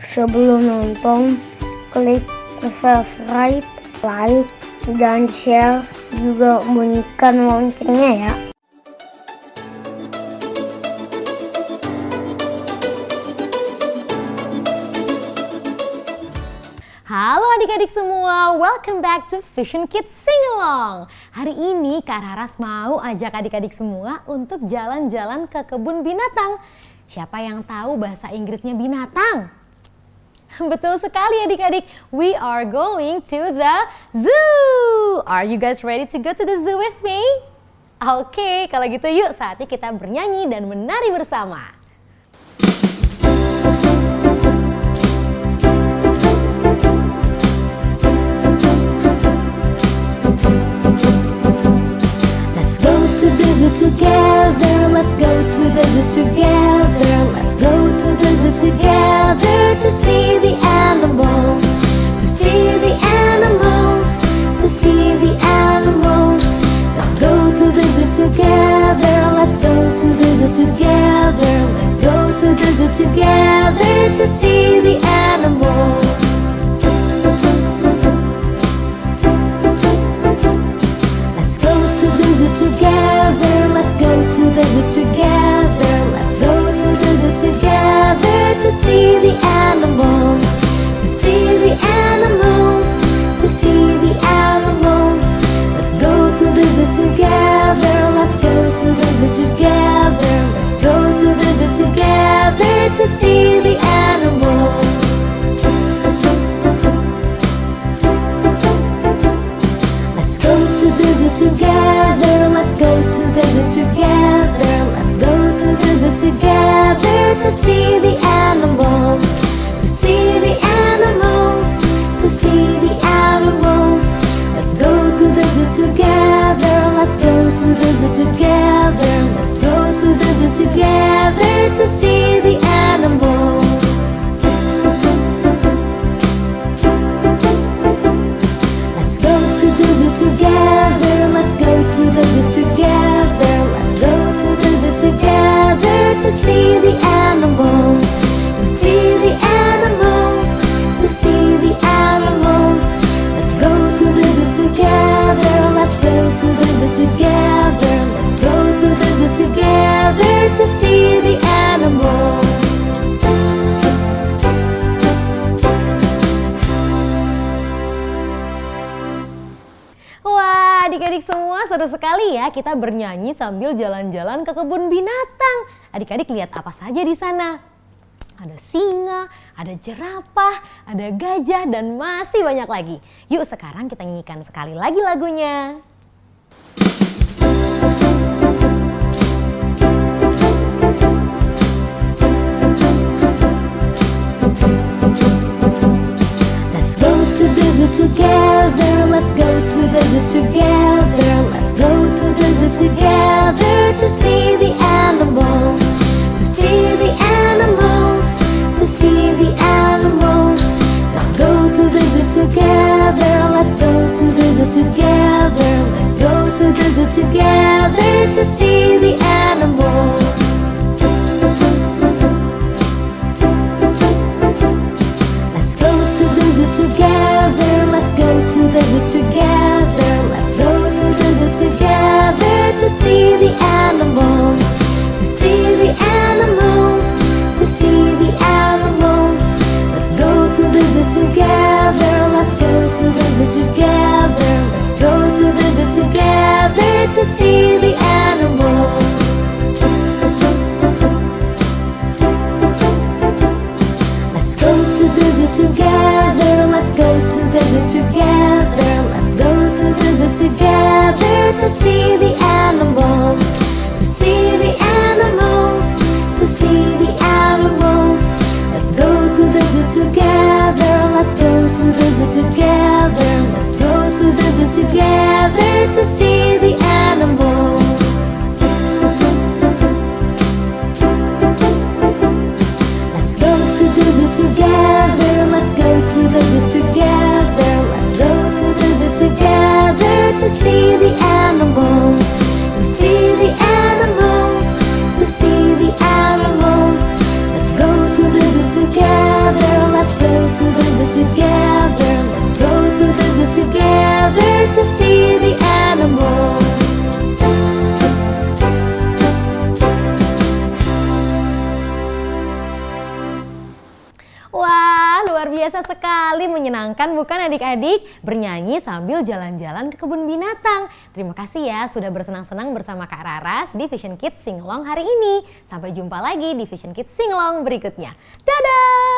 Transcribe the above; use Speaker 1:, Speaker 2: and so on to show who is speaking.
Speaker 1: Sebelum nonton, klik subscribe, like, dan share, juga bunyikan loncengnya ya.
Speaker 2: Halo adik-adik semua, welcome back to Vision Kids Sing Along. Hari ini Kak Raras mau ajak adik-adik semua untuk jalan-jalan ke kebun binatang. Siapa yang tahu bahasa Inggrisnya binatang? Betul sekali adik-adik, we are going to the zoo. Are you guys ready to go to the zoo with me? Oke, kalau gitu yuk saatnya kita bernyanyi dan menari bersama.
Speaker 3: Together, let's go to the zoo together. Let's go to the zoo together to see the animals, to see the animals, to see the animals. Let's go to the zoo together. Let's go to the zoo together. Let's go to the zoo together to see the animals. Let's go to the zoo together. Let's go to the zoo together. Let's go to the zoo together to see the animals, to see the animals, to see the animals. Let's go to the zoo together. Let's go to the zoo together. Let's go to the zoo together to see the animals. Let's go to the zoo together. Let's go to the zoo together. Let's go to the zoo together to see the animals, to see the animals, to see the animals. Let's go to the zoo together. Let's go to the zoo together. Let's go to the zoo together to see the animals. Let's go to the zoo together. Let's go to the zoo together. Let's go to the zoo together to see the animals, to see the animals, to see the animals. Let's go to the zoo together. Let's go to the zoo together. Let's go to the zoo together to see the animals.
Speaker 2: Wah, adik-adik semua seru sekali ya kita bernyanyi sambil jalan-jalan ke kebun binatang. Adik-adik lihat apa saja di sana? Ada singa, ada jerapah, ada gajah, dan masih banyak lagi. Yuk sekarang kita nyanyikan sekali lagi lagunya.
Speaker 3: Let's go to the zoo together. Let's go to the zoo together. Let's go to the zoo together to see the animals, to see the animals, to see the animals. Let's go to the zoo together. Let's go to the zoo together. Let's go to the zoo together to see the animals. Let's go to the zoo together. Let's go to the zoo together. Let's go to the zoo together to see the animals, to see the animals, to see the animals. Let's go to the zoo together. Let's go to the zoo together. Let's go to the zoo together to see the animals.
Speaker 2: biasa sekali menyenangkan bukan adik-adik? Bernyanyi sambil jalan-jalan ke kebun binatang. Terima kasih ya sudah bersenang-senang bersama Kak Raras di Vision Kids Singalong hari ini. Sampai jumpa lagi di Vision Kids Singalong berikutnya. Dadah!